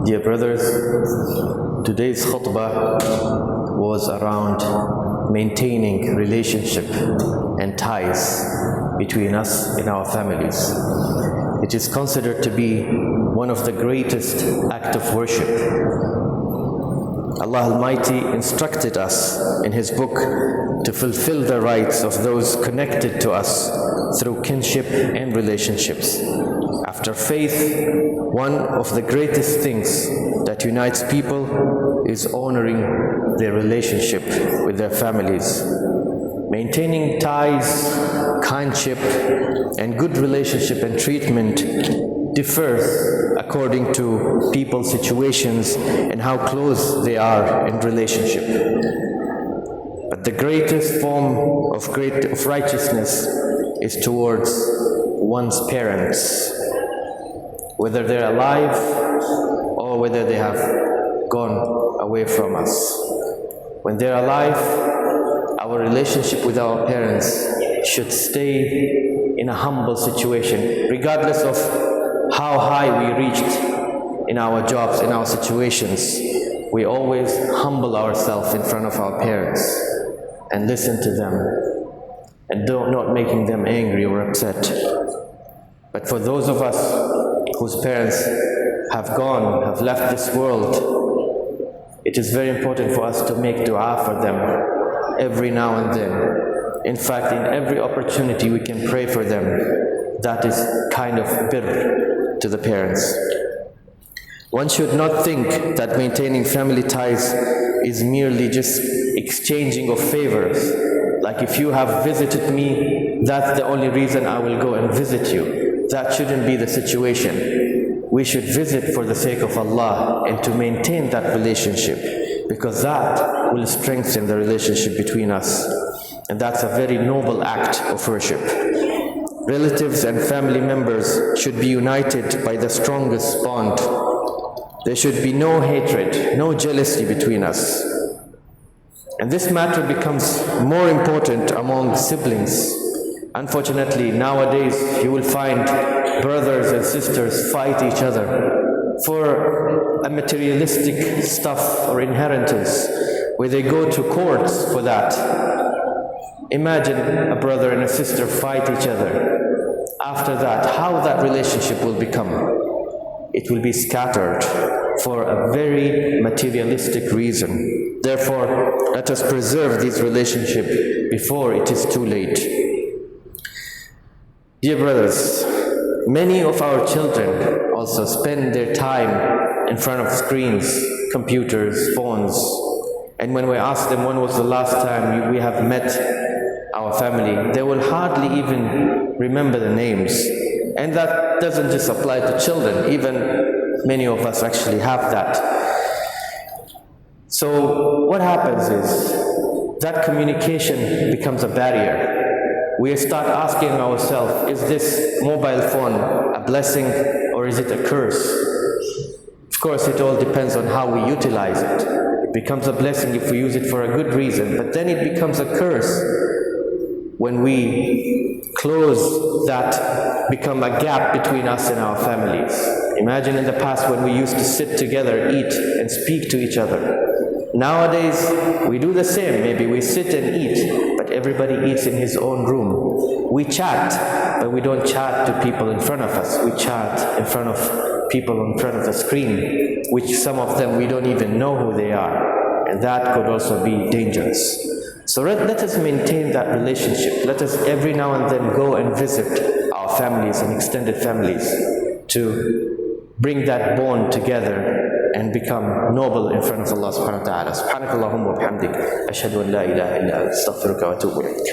Dear brothers, today's khutbah was around maintaining relationship and ties between us and our families. It is considered to be one of the greatest acts of worship. Allah Almighty instructed us in His book to fulfill the rights of those connected to us through kinship and relationships. After faith, one of the greatest things that unites people is honoring their relationship with their families. Maintaining ties, kindship, and good relationship and treatment differs according to people's situations and how close they are in relationship. But the greatest form of righteousness is towards one's parents, whether they're alive or whether they have gone away from us. When they're alive, our relationship with our parents should stay in a humble situation, regardless of how high we reached in our jobs, in our situations. We always humble ourselves in front of our parents and listen to them and not making them angry or upset. But for those of us whose parents have left this world, it is very important for us to make dua for them every now and then. In fact, in every opportunity we can pray for them. That is kind of birr to the parents. One should not think that maintaining family ties is merely just exchanging of favors. Like if you have visited me, that's the only reason I will go and visit you. That shouldn't be the situation. We should visit for the sake of Allah and to maintain that relationship, because that will strengthen the relationship between us. And that's a very noble act of worship. Relatives and family members should be united by the strongest bond. There should be no hatred, no jealousy between us. And this matter becomes more important among siblings. Unfortunately, nowadays you will find brothers and sisters fight each other for a materialistic stuff or inheritance, where they go to courts for that. Imagine a brother and a sister fight each other. After that, how that relationship will become? It will be scattered for a very materialistic reason. Therefore, let us preserve this relationship before it is too late. Dear brothers, many of our children also spend their time in front of screens, computers, phones. And when we ask them when was the last time we have met our family, they will hardly even remember the names. And that doesn't just apply to children, even many of us actually have that. So what happens is that communication becomes a barrier. We start asking ourselves, is this mobile phone a blessing or is it a curse? Of course, it all depends on how we utilize it. It becomes a blessing if we use it for a good reason, but then it becomes a curse when we close that, become a gap between us and our families. Imagine in the past when we used to sit together, eat, and speak to each other. Nowadays, we do the same. Maybe we sit and eat, but everybody eats in his own room. We chat, but we don't chat to people in front of us. We chat in front of people in front of the screen, which some of them we don't even know who they are. And that could also be dangerous. So let us maintain that relationship. Let us every now and then go and visit our families and extended families to bring that bond together and become noble in front of Allah subhanahu wa ta'ala. Subhanakallahumma wa bihamdik. Ashhadu an la ilaha illa anta astaghfiruka wa atubu ilayk.